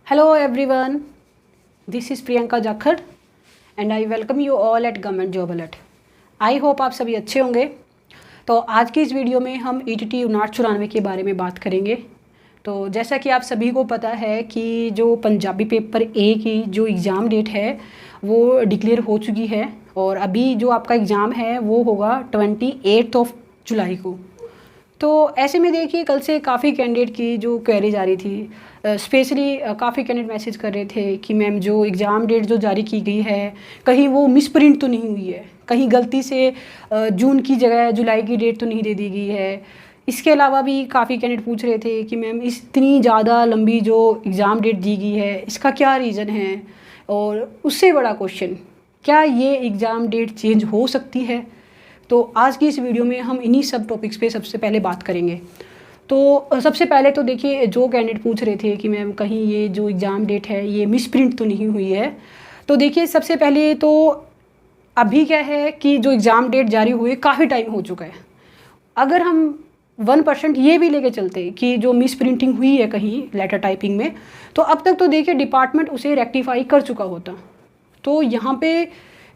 Hello everyone, this is Priyanka Jakhar and I welcome you all at Government Job Alert. I hope आप सभी अच्छे होंगे। तो आज की इस वीडियो में हम ETT 5994 के बारे में बात करेंगे। तो जैसा कि आप सभी को पता है कि जो पंजाबी पेपर ए की जो एग्ज़ाम डेट है वो डिक्लेयर हो चुकी है और अभी जो आपका एग्ज़ाम है वो होगा 28 जुलाई को। तो ऐसे में देखिए कल से काफ़ी कैंडिडेट की जो क्वेरीज आ रही थी, स्पेशली काफ़ी कैंडिडेट मैसेज कर रहे थे कि मैम जो एग्ज़ाम डेट जो जारी की गई है कहीं वो मिसप्रिंट तो नहीं हुई है, कहीं गलती से जून की जगह जुलाई की डेट तो नहीं दे दी गई है। इसके अलावा भी काफ़ी कैंडिडेट पूछ रहे थे कि मैम इतनी ज़्यादा लंबी जो एग्ज़ाम डेट दी गई है इसका क्या रीज़न है, और उससे बड़ा क्वेश्चन क्या ये एग्ज़ाम डेट चेंज हो सकती है। तो आज की इस वीडियो में हम इन्हीं सब टॉपिक्स पे सबसे पहले बात करेंगे। तो सबसे पहले तो देखिए जो कैंडिडेट पूछ रहे थे कि मैम कहीं ये जो एग्ज़ाम डेट है ये मिसप्रिंट तो नहीं हुई है। तो देखिए सबसे पहले तो अभी क्या है कि जो एग्ज़ाम डेट जारी हुई काफ़ी टाइम हो चुका है। अगर हम 1% ये भी लेके चलते कि जो मिस प्रिंटिंग हुई है कहीं लेटर टाइपिंग में, तो अब तक तो देखिए डिपार्टमेंट उसे रेक्टिफाई कर चुका होता। तो यहाँ पे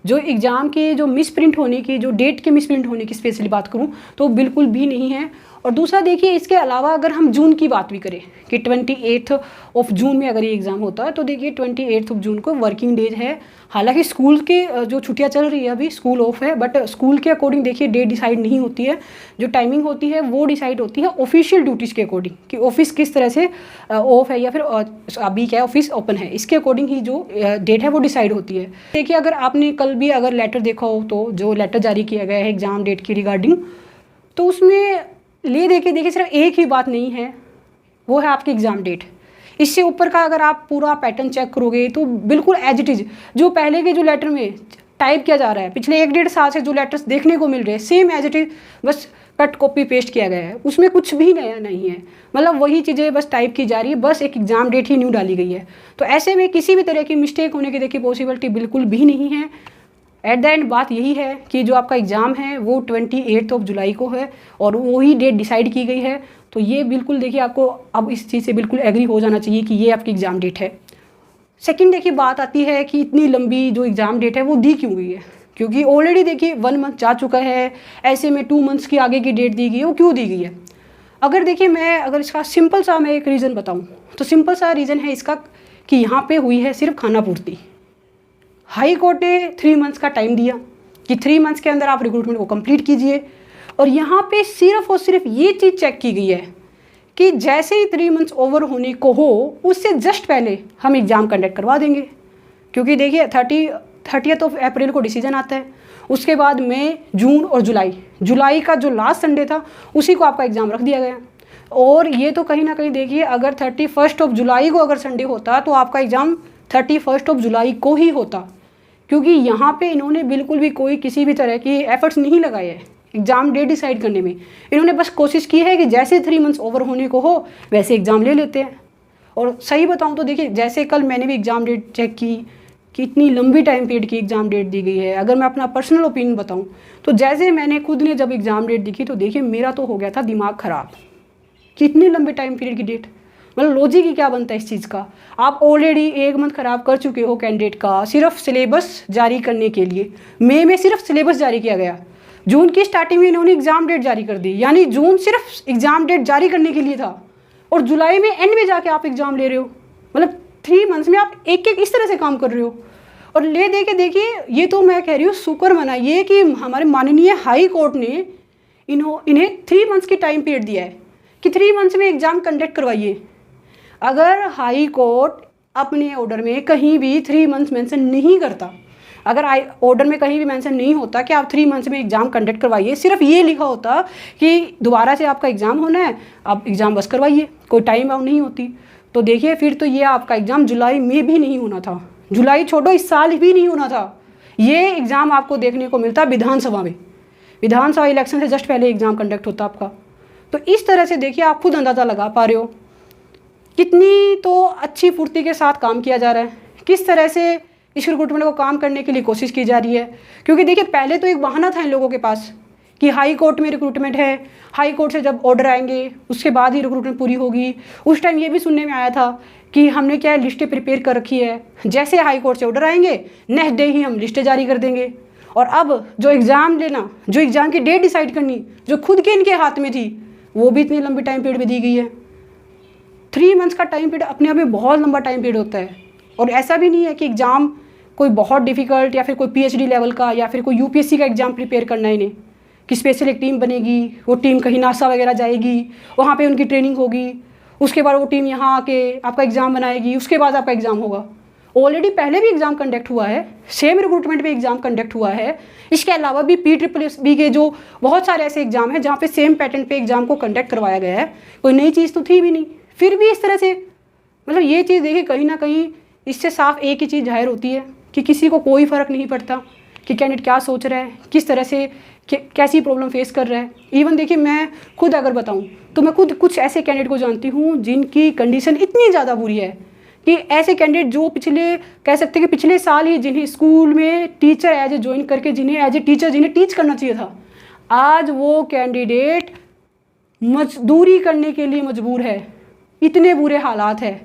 जो एग्ज़ाम के जो मिस प्रिंट होने की, जो डेट के मिस प्रिंट होने की स्पेशली बात करूँ तो बिल्कुल भी नहीं है। और दूसरा देखिए इसके अलावा अगर हम जून की बात भी करें कि 28 जून में अगर ये एग्ज़ाम होता है तो देखिए 28 जून को वर्किंग डेज है। हालांकि स्कूल के जो छुट्टियां चल रही है अभी स्कूल ऑफ है, बट स्कूल के अकॉर्डिंग देखिए डेट डिसाइड नहीं होती है। जो टाइमिंग होती है वो डिसाइड होती है ऑफिशियल ड्यूटीज़ के अकॉर्डिंग कि ऑफिस किस तरह से ऑफ है या फिर अभी क्या है ऑफिस ओपन है, इसके अकॉर्डिंग ही जो डेट है वो डिसाइड होती है। देखिए अगर आपने कल भी अगर लेटर देखा हो तो जो लेटर जारी किया गया है एग्ज़ाम डेट की रिगार्डिंग, तो उसमें देखिए सिर्फ एक ही बात नहीं है, वो है आपकी एग्ज़ाम डेट। इससे ऊपर का अगर आप पूरा पैटर्न चेक करोगे तो बिल्कुल एज इट इज़ जो पहले के जो लेटर में टाइप किया जा रहा है पिछले 1-1.5 साल से जो लेटर्स देखने को मिल रहे हैं सेम एज इट इज़, बस कट कॉपी पेस्ट किया गया है, उसमें कुछ भी नया नहीं है। मतलब वही चीज़ें बस टाइप की जा रही है, बस एक एग्ज़ाम डेट ही न्यू डाली गई है। तो ऐसे में किसी भी तरह की मिस्टेक होने की देखिए पॉसिबिलिटी बिल्कुल भी नहीं है। एट द एंड बात यही है कि जो आपका एग्ज़ाम है वो 28 जुलाई को है और वही डेट डिसाइड की गई है। तो ये बिल्कुल देखिए आपको अब इस चीज़ से बिल्कुल एग्री हो जाना चाहिए कि ये आपकी एग्ज़ाम डेट है। सेकंड देखिए बात आती है कि इतनी लंबी जो एग्ज़ाम डेट है वो दी क्यों गई है, क्योंकि ऑलरेडी देखिए 1 मंथ जा चुका है, ऐसे में 2 मंथ्स की आगे की डेट दी गई है, वो क्यों दी गई है। अगर देखिए मैं अगर इसका सिंपल सा मैं एक रीज़न बताऊँ तो सिंपल सा रीज़न है इसका कि यहाँ पर हुई है सिर्फ खाना पूर्ति। हाई कोर्ट ने 3 मंथ्स का टाइम दिया कि 3 मंथ्स के अंदर आप रिक्रूटमेंट को कंप्लीट कीजिए, और यहाँ पे सिर्फ और सिर्फ ये चीज़ चेक की गई है कि जैसे ही 3 मंथ्स ओवर होने को हो उससे जस्ट पहले हम एग्ज़ाम कंडक्ट करवा देंगे। क्योंकि देखिए 30 अप्रैल को डिसीजन आता है, उसके बाद मई, जून और जुलाई का जो लास्ट संडे था उसी को आपका एग्ज़ाम रख दिया गया। और ये तो कहीं ना कहीं देखिए अगर 31 जुलाई को अगर संडे होता तो आपका एग्ज़ाम 31 जुलाई को ही होता, क्योंकि यहाँ पे इन्होंने बिल्कुल भी कोई किसी भी तरह की एफर्ट्स नहीं लगाए हैं एग्ज़ाम डेट डिसाइड करने में। इन्होंने बस कोशिश की है कि जैसे 3 मंथ्स ओवर होने को हो वैसे एग्ज़ाम ले लेते हैं। और सही बताऊँ तो देखिए जैसे कल मैंने भी एग्ज़ाम डेट चेक की कि इतनी लंबी टाइम पीरियड की एग्ज़ाम डेट दी गई है। अगर मैं अपना पर्सनल ओपिनियन बताऊँ तो जैसे मैंने खुद ने जब एग्ज़ाम डेट देखी तो देखिए मेरा तो हो गया था दिमाग ख़राब कि इतनी लंबी टाइम पीरियड की डेट, मतलब लॉजिक ही क्या बनता है इस चीज़ का। आप ऑलरेडी 1 मंथ ख़राब कर चुके हो कैंडिडेट का सिर्फ सिलेबस जारी करने के लिए। मई में सिर्फ सिलेबस जारी किया गया, जून की स्टार्टिंग में इन्होंने एग्ज़ाम डेट जारी कर दी, यानी जून सिर्फ एग्ज़ाम डेट जारी करने के लिए था और जुलाई में एंड में जाके आप एग्ज़ाम ले रहे हो। मतलब 3 मंथ्स में आप एक इस तरह से काम कर रहे हो। और ले दे के देखिए ये तो मैं कह रही हूँ शुक्र मनाइए कि हमारे माननीय हाई कोर्ट ने इन्हें 3 मंथ्स की टाइम पीरियड दिया है कि 3 मंथ्स में एग्ज़ाम कंडक्ट करवाइए। अगर हाई कोर्ट अपने ऑर्डर में कहीं भी 3 मंथ्स मेंशन नहीं करता, अगर ऑर्डर में कहीं भी मेंशन नहीं होता कि आप 3 मंथ्स में एग्ज़ाम कंडक्ट करवाइए, सिर्फ ये लिखा होता कि दोबारा से आपका एग्ज़ाम होना है आप एग्ज़ाम बस करवाइए, कोई टाइम बाउंड नहीं होती, तो देखिए फिर तो ये आपका एग्ज़ाम जुलाई में भी नहीं होना था, जुलाई छोड़ो इस साल भी नहीं होना था। ये एग्ज़ाम आपको देखने को मिलता विधानसभा में, विधानसभा इलेक्शन से जस्ट पहले एग्ज़ाम कंडक्ट होता आपका। तो इस तरह से देखिए आप खुद अंदाज़ा लगा पा रहे हो कितनी तो अच्छी फुर्ती के साथ काम किया जा रहा है, किस तरह से इस रिक्रूटमेंट को काम करने के लिए कोशिश की जा रही है। क्योंकि देखिए पहले तो एक बहाना था इन लोगों के पास कि हाई कोर्ट में रिक्रूटमेंट है, हाई कोर्ट से जब ऑर्डर आएंगे उसके बाद ही रिक्रूटमेंट पूरी होगी। उस टाइम ये भी सुनने में आया था कि हमने क्या लिस्टें प्रिपेयर कर रखी है, जैसे हाई कोर्ट से ऑर्डर आएंगे नेक्स्ट डे ही हम लिस्टें जारी कर देंगे। और अब जो एग्ज़ाम लेना, जो एग्ज़ाम की डेट डिसाइड करनी, जो खुद के इनके हाथ में थी, वो भी इतनी लंबी टाइम पीरियड में दी गई है। 3 मंथ्स का टाइम पीरियड अपने आप में बहुत लंबा टाइम पीरियड होता है। और ऐसा भी नहीं है कि एग्ज़ाम कोई बहुत डिफ़िकल्ट या फिर कोई PhD लेवल का या फिर कोई UPSC का एग्ज़ाम प्रिपेयर करना है इन्हें, कि स्पेशल एक टीम बनेगी, वो टीम कहीं नासा वगैरह जाएगी, वहाँ पे उनकी ट्रेनिंग होगी, उसके बाद वो टीम यहाँ आके आपका एग्ज़ाम बनाएगी, उसके बाद आपका एग्ज़ाम होगा। ऑलरेडी पहले भी एग्ज़ाम कंडक्ट हुआ है, सेम रिक्रूटमेंट में एग्ज़ाम कंडक्ट हुआ है। इसके अलावा भी PSSB के जो बहुत सारे ऐसे एग्ज़ाम हैं जहाँ पे सेम पैटर्न पे एग्ज़ाम को कंडक्ट करवाया गया है, कोई नई चीज़ तो थी भी नहीं। फिर भी इस तरह से मतलब ये चीज़ देखिए, कहीं ना कहीं इससे साफ एक ही चीज़ जाहिर होती है कि किसी को कोई फ़र्क नहीं पड़ता कि कैंडिडेट क्या सोच रहा है, किस तरह से कैसी प्रॉब्लम फेस कर रहा है। इवन देखिए, मैं खुद अगर बताऊं तो मैं खुद कुछ ऐसे कैंडिडेट को जानती हूं जिनकी कंडीशन इतनी ज़्यादा बुरी है कि ऐसे कैंडिडेट जो पिछले कह सकते हैं कि पिछले साल ही जिन्हें स्कूल में टीचर एज ए ज्वाइन करके जिन्हें एज ए टीचर जिन्हें टीच करना चाहिए था, आज वो कैंडिडेट मजदूरी करने के लिए मजबूर है। इतने बुरे हालात है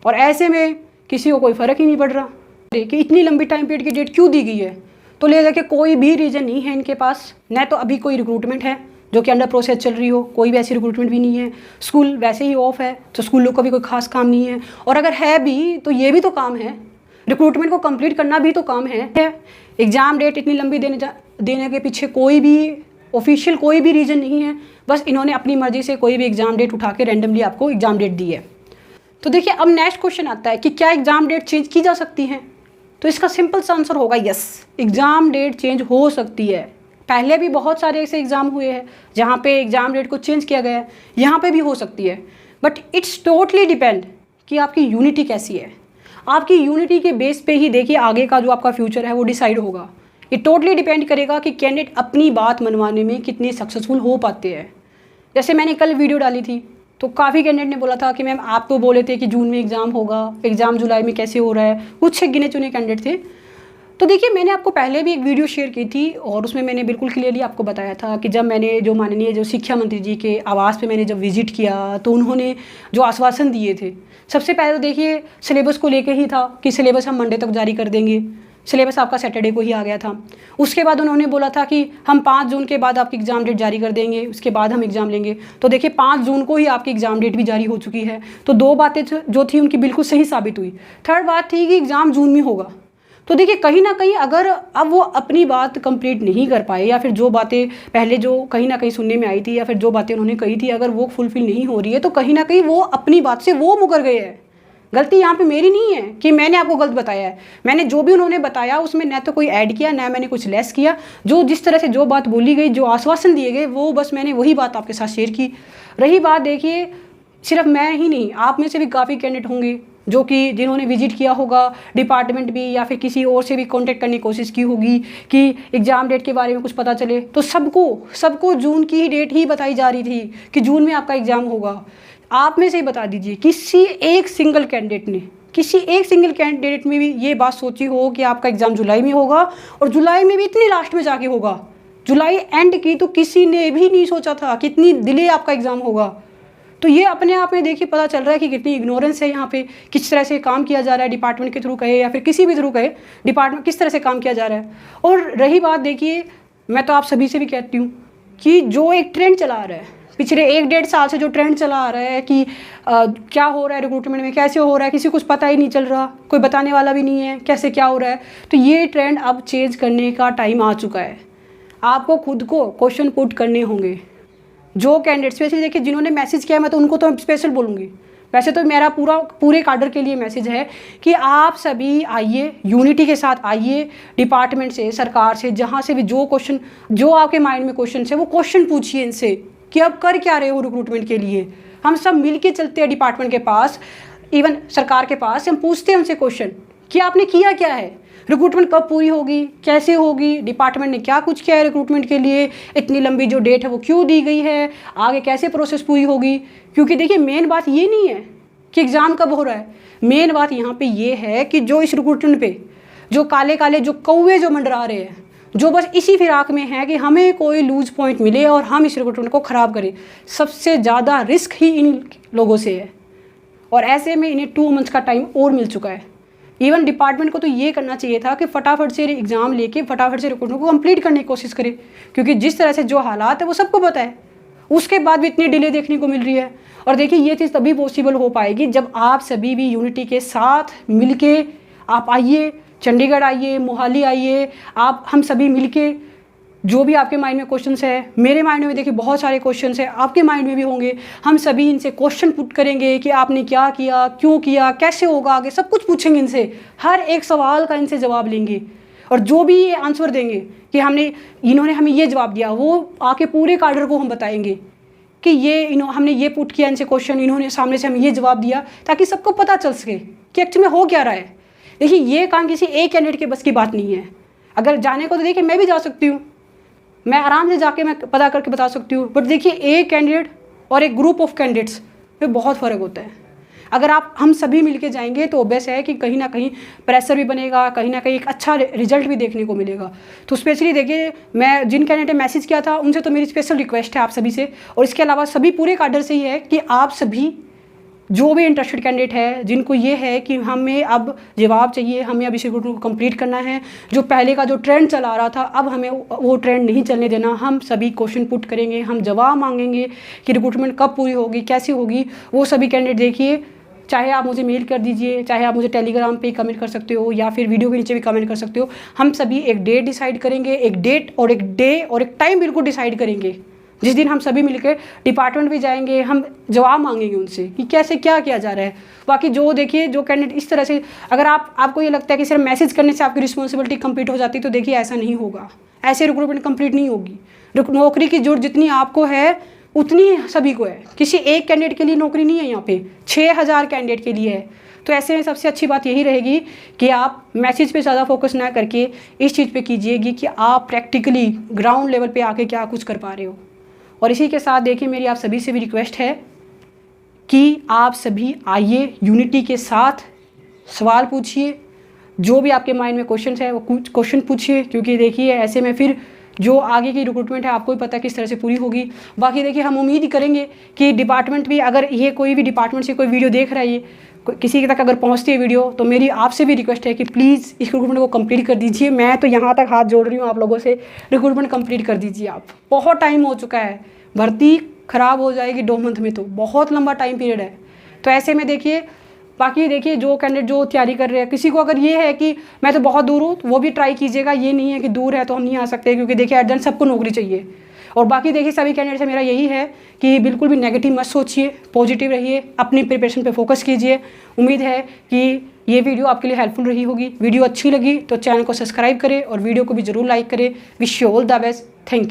और ऐसे में किसी को कोई फ़र्क ही नहीं पड़ रहा कि इतनी लंबी टाइम पीरियड की डेट क्यों दी गई है। तो ले जाके कोई भी रीज़न नहीं है इनके पास, न तो अभी कोई रिक्रूटमेंट है जो कि अंडर प्रोसेस चल रही हो, कोई भी ऐसी रिक्रूटमेंट भी नहीं है, स्कूल वैसे ही ऑफ है, तो स्कूलों का भी कोई खास काम नहीं है। और अगर है भी तो ये भी तो काम है, रिक्रूटमेंट को कंप्लीट करना भी तो काम है। एग्ज़ाम डेट इतनी लंबी देने के पीछे कोई भी ऑफिशियल कोई भी रीज़न नहीं है, बस इन्होंने अपनी मर्ज़ी से कोई भी एग्ज़ाम डेट उठा के रैंडमली आपको एग्ज़ाम डेट दी है। तो देखिए, अब नेक्स्ट क्वेश्चन आता है कि क्या एग्ज़ाम डेट चेंज की जा सकती है। तो इसका सिंपल सा आंसर होगा यस, एग्ज़ाम डेट चेंज हो सकती है। पहले भी बहुत सारे ऐसे एग्ज़ाम हुए हैं जहाँ पे एग्ज़ाम डेट को चेंज किया गया है, यहाँ पे भी हो सकती है। बट इट्स टोटली डिपेंड कि आपकी यूनिटी कैसी है। आपकी यूनिटी के बेस पे ही देखिए आगे का जो आपका फ्यूचर है वो डिसाइड होगा। ये टोटली डिपेंड करेगा कि कैंडिडेट अपनी बात मनवाने में कितने सक्सेसफुल हो पाते हैं। जैसे मैंने कल वीडियो डाली थी तो काफ़ी कैंडिडेट ने बोला था कि मैम आप तो बोले थे कि जून में एग्ज़ाम होगा, एग्ज़ाम जुलाई में कैसे हो रहा है। कुछ गिने चुने कैंडिडेट थे। तो देखिए, मैंने आपको पहले भी एक वीडियो शेयर की थी और उसमें मैंने बिल्कुल क्लियरली आपको बताया था कि जब मैंने जो माननीय जो शिक्षा मंत्री जी के आवास पे मैंने जब विजिट किया तो उन्होंने जो आश्वासन दिए थे, सबसे पहले तो देखिए सिलेबस को लेकर ही था कि सिलेबस हम मंडे तक जारी कर देंगे। सिलेबस आपका सैटरडे को ही आ गया था। उसके बाद उन्होंने बोला था कि हम 5 जून के बाद आपकी एग्ज़ाम डेट जारी कर देंगे, उसके बाद हम एग्ज़ाम लेंगे। तो देखिए 5 जून को ही आपकी एग्ज़ाम डेट भी जारी हो चुकी है। तो 2 बातें जो थी उनकी बिल्कुल सही साबित हुई। थर्ड बात थी कि एग्ज़ाम जून में होगा। तो देखिए कहीं ना कहीं अगर अब वो अपनी बात कंप्लीट नहीं कर पाए या फिर जो बातें पहले जो कहीं ना कहीं सुनने में आई थी या फिर जो बातें उन्होंने कही थी अगर वो फुलफिल नहीं हो रही है तो कहीं ना कहीं वो अपनी बात से वो मुकर गए हैं। गलती यहाँ पे मेरी नहीं है कि मैंने आपको गलत बताया है। मैंने जो भी उन्होंने बताया उसमें न तो कोई ऐड किया ना मैंने कुछ लेस किया। जो जिस तरह से जो बात बोली गई, जो आश्वासन दिए गए, वो बस मैंने वही बात आपके साथ शेयर की। रही बात देखिए, सिर्फ मैं ही नहीं, आप में से भी काफ़ी कैंडिडेट होंगे जो कि जिन्होंने विजिट किया होगा डिपार्टमेंट भी या फिर किसी और से भी कांटेक्ट करने की कोशिश की होगी कि एग्ज़ाम डेट के बारे में कुछ पता चले। तो सबको जून की ही डेट ही बताई जा रही थी कि जून में आपका एग्ज़ाम होगा। आप में से ही बता दीजिए किसी एक सिंगल कैंडिडेट में भी ये बात सोची हो कि आपका एग्ज़ाम जुलाई में होगा और जुलाई में भी इतनी लास्ट में जाके होगा। जुलाई एंड की तो किसी ने भी नहीं सोचा था कि इतनी डिले आपका एग्ज़ाम होगा। तो ये अपने आप में देखिए पता चल रहा है कि कितनी इग्नोरेंस है यहाँ पे, किस तरह से काम किया जा रहा है डिपार्टमेंट के थ्रू कहे या फिर किसी भी थ्रू कहे, डिपार्टमेंट किस तरह से काम किया जा रहा है। और रही बात देखिए, मैं तो आप सभी से भी कहती हूँ कि जो एक ट्रेंड चला आ रहा है पिछले 1-1.5 साल से, जो ट्रेंड चला आ रहा है कि क्या हो रहा है रिक्रूटमेंट में, कैसे हो रहा है, किसी को कुछ पता ही नहीं चल रहा, कोई बताने वाला भी नहीं है कैसे क्या हो रहा है। तो ये ट्रेंड अब चेंज करने का टाइम आ चुका है। आपको खुद को क्वेश्चन पुट करने होंगे। जो कैंडिडेट स्पेशली देखिए जिन्होंने मैसेज किया, मैं तो उनको तो स्पेशल बोलूँगी। वैसे तो मेरा पूरे काडर के लिए मैसेज है कि आप सभी आइए, यूनिटी के साथ आइए, डिपार्टमेंट से, सरकार से, जहाँ से भी जो क्वेश्चन, जो आपके माइंड में क्वेश्चन है वो क्वेश्चन पूछिए इनसे कि अब कर क्या रहे हो रिक्रूटमेंट के लिए। हम सब मिल के चलते हैं डिपार्टमेंट के पास, इवन सरकार के पास, हम पूछते हैं उनसे क्वेश्चन कि आपने किया क्या है, रिक्रूटमेंट कब पूरी होगी, कैसे होगी, डिपार्टमेंट ने क्या कुछ किया है रिक्रूटमेंट के लिए, इतनी लंबी जो डेट है वो क्यों दी गई है, आगे कैसे प्रोसेस पूरी होगी। क्योंकि देखिए मेन बात ये नहीं है कि एग्ज़ाम कब हो रहा है, मेन बात यहाँ पे ये है कि जो इस रिक्रूटमेंट पे जो काले काले जो कौवे जो मंडरा रहे हैं, जो बस इसी फिराक में है कि हमें कोई लूज पॉइंट मिले और हम इस रिक्रूटमेंट को ख़राब करें, सबसे ज़्यादा रिस्क ही इन लोगों से है। और ऐसे में इन्हें 2 मंथ्स का टाइम और मिल चुका है। इवन डिपार्टमेंट को तो ये करना चाहिए था कि फटाफट से एग्ज़ाम लेके फटाफट से रिक्रूटमेंट को कंप्लीट करने की कोशिश करे, क्योंकि जिस तरह से जो हालात है वो सबको पता है। उसके बाद भी इतनी डिले देखने को मिल रही है। और देखिए ये चीज़ तभी पॉसिबल हो पाएगी जब आप सभी भी यूनिटी के साथ मिलके आप आइए, चंडीगढ़ आइए, मोहाली आइए, आप हम सभी मिलके जो भी आपके माइंड में क्वेश्चंस है, मेरे माइंड में देखिए बहुत सारे क्वेश्चंस है, आपके माइंड में भी होंगे, हम सभी इनसे क्वेश्चन पुट करेंगे कि आपने क्या किया, क्यों किया, कैसे होगा आगे, सब कुछ पूछेंगे इनसे, हर एक सवाल का इनसे जवाब लेंगे। और जो भी ये आंसर देंगे कि इन्होंने हमें ये जवाब दिया, वो आके पूरे काडर को हम बताएंगे कि हमने ये पुट किया इनसे क्वेश्चन, इन्होंने सामने से हमें ये जवाब दिया, ताकि सबको पता चल सके कि एक्चुअली में हो क्या रहा है। देखिए ये काम किसी एक कैंडिडेट के बस की बात नहीं है। अगर जाने को तो देखिए मैं भी जा सकती हूँ, मैं आराम से जाके मैं पता करके बता सकती हूँ, बट देखिए एक कैंडिडेट और एक ग्रुप ऑफ कैंडिडेट्स में बहुत फ़र्क होता है। अगर हम सभी मिलके जाएंगे तो ऑब्वियस है कि कहीं ना कहीं प्रेशर भी बनेगा, कहीं ना कहीं एक अच्छा रिजल्ट भी देखने को मिलेगा। तो स्पेशली देखिए मैं जिन कैंडिडेट ने मैसेज किया था उनसे तो मेरी स्पेशल रिक्वेस्ट है आप सभी से, और इसके अलावा सभी पूरे काडर से ही है कि आप सभी जो भी इंटरेस्टेड कैंडिडेट है, जिनको ये है कि हमें अब जवाब चाहिए, हमें अब इस रिक्रूटमेंट को कंप्लीट करना है, जो पहले का जो ट्रेंड चला रहा था अब हमें वो ट्रेंड नहीं चलने देना, हम सभी क्वेश्चन पुट करेंगे, हम जवाब मांगेंगे कि रिक्रूटमेंट कब पूरी होगी, कैसी होगी, वो सभी कैंडिडेट देखिए। चाहे आप मुझे मेल कर दीजिए, चाहे आप मुझे टेलीग्राम पे कमेंट कर सकते हो, या फिर वीडियो के नीचे भी कमेंट कर सकते हो। हम सभी एक डेट डिसाइड करेंगे, एक डेट और एक डे और एक टाइम बिल्कुल डिसाइड करेंगे, जिस दिन हम सभी मिलकर डिपार्टमेंट भी जाएंगे, हम जवाब मांगेंगे उनसे कि कैसे क्या किया जा रहा है। बाकी जो देखिए जो कैंडिडेट इस तरह से, अगर आपको ये लगता है कि सिर्फ मैसेज करने से आपकी रिस्पॉन्सिबिलिटी कंप्लीट हो जाती है, तो देखिए ऐसा नहीं होगा, ऐसे रिक्रूटमेंट कंप्लीट नहीं होगी। नौकरी की जरूरत जितनी आपको है उतनी सभी को है, किसी एक कैंडिडेट के लिए नौकरी नहीं है, यहाँ पे 6000 कैंडिडेट के लिए है। तो ऐसे में सबसे अच्छी बात यही रहेगी कि आप मैसेज पे ज़्यादा फोकस ना करके इस चीज़ पे कीजिएगी कि आप प्रैक्टिकली ग्राउंड लेवल पे आके क्या कुछ कर पा रहे हो। और इसी के साथ देखिए मेरी आप सभी से भी रिक्वेस्ट है कि आप सभी आइए, यूनिटी के साथ सवाल पूछिए, जो भी आपके माइंड में क्वेश्चन है वो क्वेश्चन पूछिए, क्योंकि देखिए ऐसे में फिर जो आगे की रिक्रूटमेंट है आपको भी पता है किस तरह से पूरी होगी। बाकी देखिए हम उम्मीद ही करेंगे कि डिपार्टमेंट भी, अगर ये कोई भी डिपार्टमेंट से कोई वीडियो देख रहा है, किसी तक अगर पहुंचती है वीडियो, तो मेरी आपसे भी रिक्वेस्ट है कि प्लीज़ इस रिक्रूटमेंट को कंप्लीट कर दीजिए। मैं तो यहाँ तक हाथ जोड़ रही हूँ आप लोगों से, रिक्रूटमेंट कंप्लीट कर दीजिए आप। बहुत टाइम हो चुका है, भर्ती ख़राब हो जाएगी 2 मंथ में, तो बहुत लंबा टाइम पीरियड है। तो ऐसे में देखिए, बाकी देखिए जो कैंडिडेट जो तैयारी कर रहे हैं, किसी को अगर ये है कि मैं तो बहुत दूर हूँ, तो वो भी ट्राई कीजिएगा। ये नहीं है कि दूर है तो हम नहीं आ सकते, क्योंकि देखिए एट द एंड सबको नौकरी चाहिए। और बाकी देखिए सभी कैंडिडेट से मेरा यही है कि बिल्कुल भी नेगेटिव मत सोचिए, पॉजिटिव रहिए, अपनी प्रिपरेशन पे फोकस कीजिए। उम्मीद है कि ये वीडियो आपके लिए हेल्पफुल रही होगी। वीडियो अच्छी लगी तो चैनल को सब्सक्राइब करें और वीडियो को भी ज़रूर लाइक करें। Wish you all the best. Thank you.